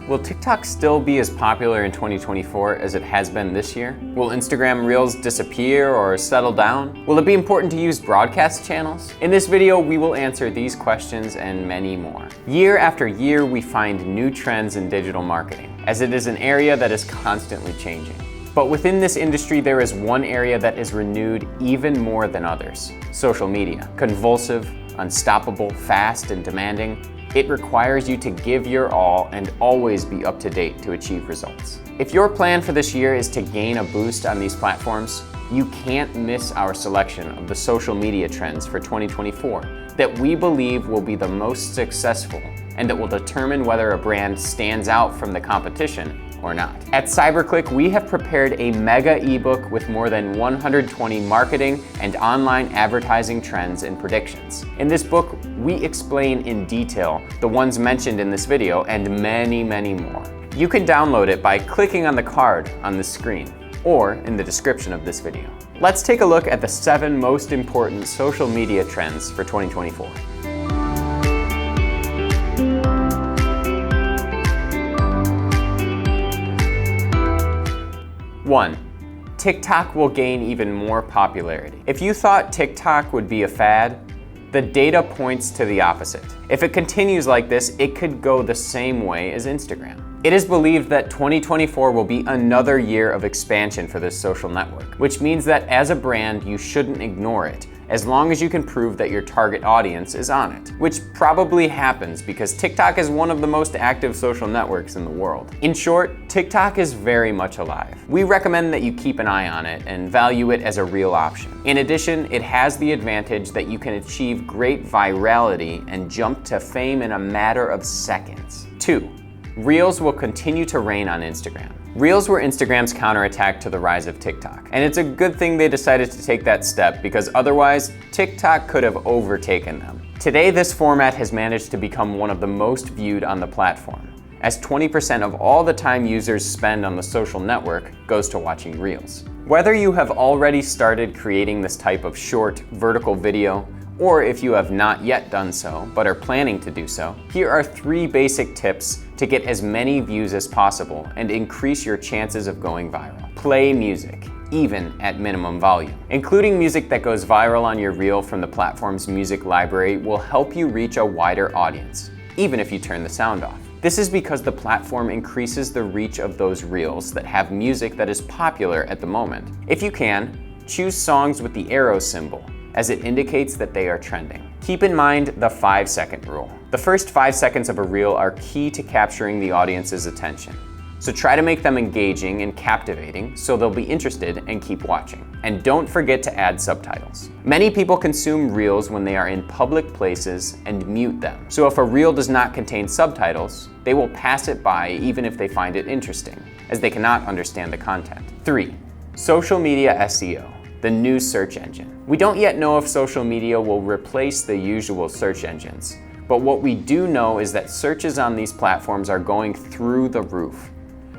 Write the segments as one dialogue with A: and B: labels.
A: Will TikTok still be as popular in 2024 as it has been this year? Will Instagram Reels disappear or settle down? Will it be important to use broadcast channels? In this video, we will answer these questions and many more. Year after year, we find new trends in digital marketing, as it is an area that is constantly changing. But within this industry, there is one area that is renewed even more than others: social media. Convulsive, unstoppable, fast, and demanding, it requires you to give your all and always be up to date to achieve results. If your plan for this year is to gain a boost on these platforms, you can't miss our selection of the social media trends for 2024 that we believe will be the most successful and that will determine whether a brand stands out from the competition or not. At Cyberclick, we have prepared a mega ebook with more than 120 marketing and online advertising trends and predictions. In this book, we explain in detail the ones mentioned in this video and many, many more. You can download it by clicking on the card on the screen or in the description of this video. Let's take a look at the 7 most important social media trends for 2024. 1. TikTok will gain even more popularity. If you thought TikTok would be a fad, the data points to the opposite. If it continues like this, it could go the same way as Instagram. It is believed that 2024 will be another year of expansion for this social network, which means that as a brand, you shouldn't ignore it, as long as you can prove that your target audience is on it, which probably happens because TikTok is one of the most active social networks in the world. In short, TikTok is very much alive. We recommend that you keep an eye on it and value it as a real option. In addition, it has the advantage that you can achieve great virality and jump to fame in a matter of seconds. 2. Reels will continue to reign on Instagram. Reels were Instagram's counterattack to the rise of TikTok. And it's a good thing they decided to take that step because otherwise, TikTok could have overtaken them. Today, this format has managed to become one of the most viewed on the platform, as 20% of all the time users spend on the social network goes to watching Reels. Whether you have already started creating this type of short, vertical video, or if you have not yet done so, but are planning to do so, here are 3 basic tips to get as many views as possible and increase your chances of going viral. Play music, even at minimum volume. Including music that goes viral on your reel from the platform's music library will help you reach a wider audience, even if you turn the sound off. This is because the platform increases the reach of those reels that have music that is popular at the moment. If you can, choose songs with the arrow symbol, as it indicates that they are trending. Keep in mind the 5-second rule. The first 5 seconds of a reel are key to capturing the audience's attention. So try to make them engaging and captivating so they'll be interested and keep watching. And don't forget to add subtitles. Many people consume reels when they are in public places and mute them. So if a reel does not contain subtitles, they will pass it by even if they find it interesting, as they cannot understand the content. 3. Social media SEO. The new search engine. We don't yet know if social media will replace the usual search engines, but what we do know is that searches on these platforms are going through the roof.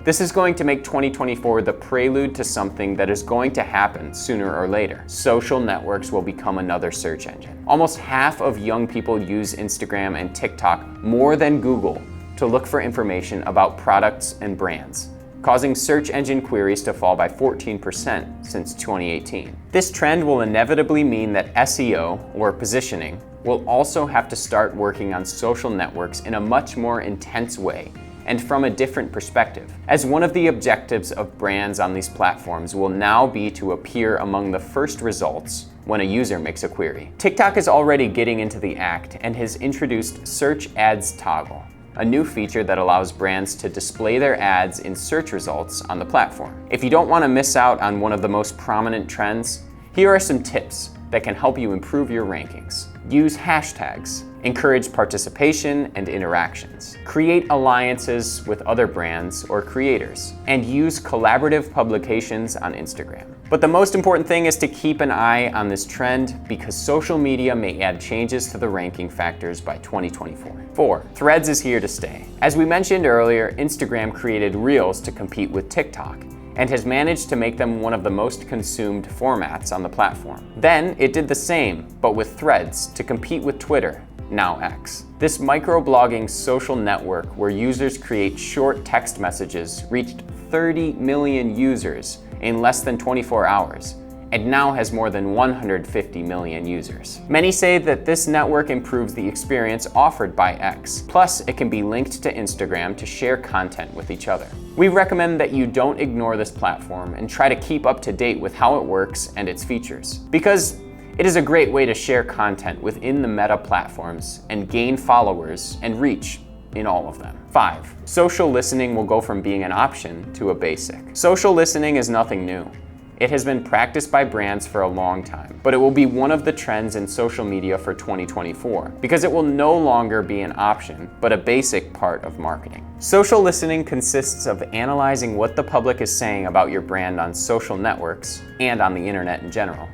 A: This is going to make 2024 the prelude to something that is going to happen sooner or later. Social networks will become another search engine. Almost half of young people use Instagram and TikTok more than Google to look for information about products and brands, causing search engine queries to fall by 14% since 2018. This trend will inevitably mean that SEO, or positioning, will also have to start working on social networks in a much more intense way and from a different perspective, as one of the objectives of brands on these platforms will now be to appear among the first results when a user makes a query. TikTok is already getting into the act and has introduced Search Ads Toggle, a new feature that allows brands to display their ads in search results on the platform. If you don't want to miss out on one of the most prominent trends, here are some tips that can help you improve your rankings. Use hashtags. Encourage participation and interactions. Create alliances with other brands or creators. And use collaborative publications on Instagram. But the most important thing is to keep an eye on this trend because social media may add changes to the ranking factors by 2024. 4. Threads is here to stay. As we mentioned earlier, Instagram created Reels to compete with TikTok and has managed to make them one of the most consumed formats on the platform. Then it did the same, but with Threads to compete with Twitter now X. This microblogging social network where users create short text messages reached 30 million users in less than 24 hours, and now has more than 150 million users. Many say that this network improves the experience offered by X. Plus, it can be linked to Instagram to share content with each other. We recommend that you don't ignore this platform and try to keep up to date with how it works and its features, because it is a great way to share content within the Meta platforms and gain followers and reach in all of them. 5. Social listening will go from being an option to a basic. Social listening is nothing new. It has been practiced by brands for a long time, but it will be one of the trends in social media for 2024 because it will no longer be an option, but a basic part of marketing. Social listening consists of analyzing what the public is saying about your brand on social networks and on the internet in general,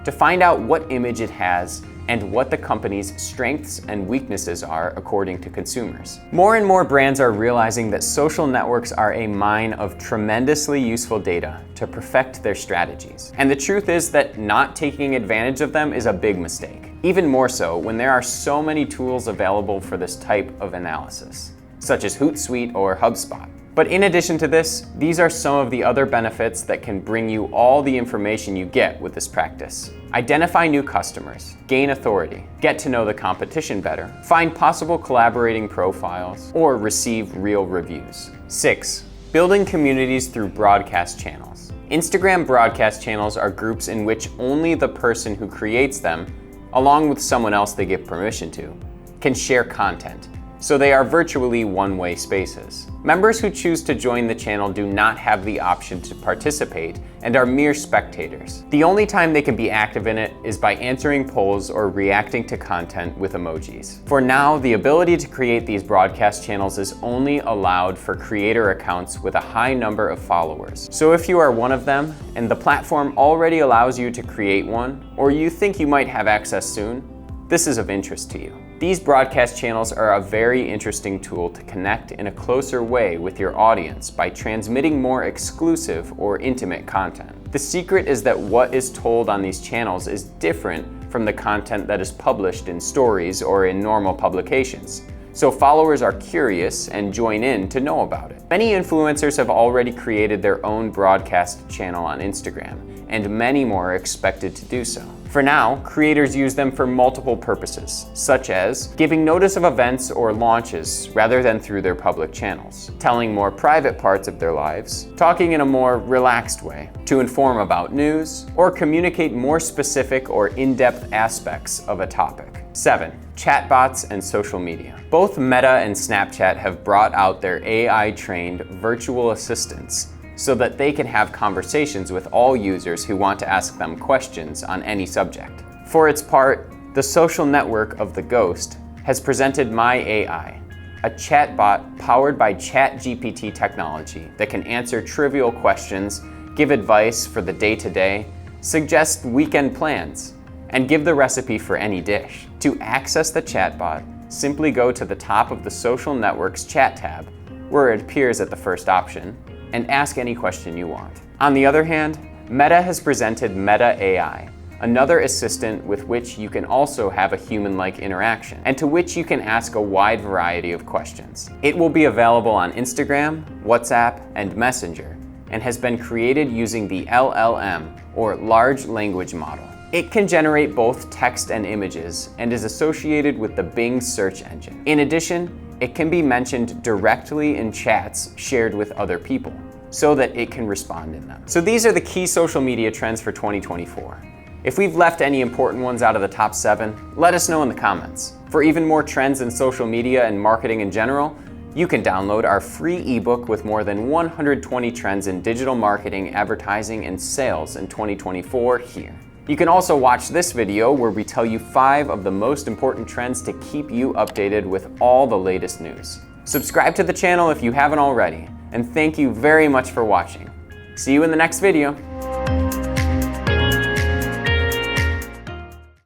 A: to find out what image it has and what the company's strengths and weaknesses are according to consumers. More and more brands are realizing that social networks are a mine of tremendously useful data to perfect their strategies. And the truth is that not taking advantage of them is a big mistake. Even more so when there are so many tools available for this type of analysis, such as Hootsuite or HubSpot. But in addition to this, these are some of the other benefits that can bring you all the information you get with this practice. Identify new customers, gain authority, get to know the competition better, find possible collaborating profiles, or receive real reviews. 6. Building communities through broadcast channels. Instagram broadcast channels are groups in which only the person who creates them, along with someone else they give permission to, can share content. So they are virtually one-way spaces. Members who choose to join the channel do not have the option to participate and are mere spectators. The only time they can be active in it is by answering polls or reacting to content with emojis. For now, the ability to create these broadcast channels is only allowed for creator accounts with a high number of followers. So if you are one of them and the platform already allows you to create one, or you think you might have access soon, this is of interest to you. These broadcast channels are a very interesting tool to connect in a closer way with your audience by transmitting more exclusive or intimate content. The secret is that what is told on these channels is different from the content that is published in stories or in normal publications. So followers are curious and join in to know about it. Many influencers have already created their own broadcast channel on Instagram, and many more are expected to do so. For now, creators use them for multiple purposes, such as giving notice of events or launches rather than through their public channels, telling more private parts of their lives, talking in a more relaxed way, to inform about news, or communicate more specific or in-depth aspects of a topic. 7. Chatbots and social media. Both Meta and Snapchat have brought out their AI-trained virtual assistants so that they can have conversations with all users who want to ask them questions on any subject. For its part, the social network of the Ghost has presented My AI, a chatbot powered by ChatGPT technology that can answer trivial questions, give advice for the day-to-day, suggest weekend plans, and give the recipe for any dish. To access the chatbot, simply go to the top of the social network's chat tab, where it appears at the first option, and ask any question you want. On the other hand, Meta has presented Media AI, another assistant with which you can also have a human-like interaction, and to which you can ask a wide variety of questions. It will be available on Instagram, WhatsApp, and Messenger, and has been created using the LLM, or Large Language Model. It can generate both text and images, and is associated with the Bing search engine. In addition, it can be mentioned directly in chats shared with other people, so that it can respond in them. So these are the key social media trends for 2024. If we've left any important ones out of the top 7, let us know in the comments. For even more trends in social media and marketing in general, you can download our free ebook with more than 120 trends in digital marketing, advertising, and sales in 2024 here. You can also watch this video where we tell you 5 of the most important trends to keep you updated with all the latest news. Subscribe to the channel if you haven't already, and thank you very much for watching. See you in the next video.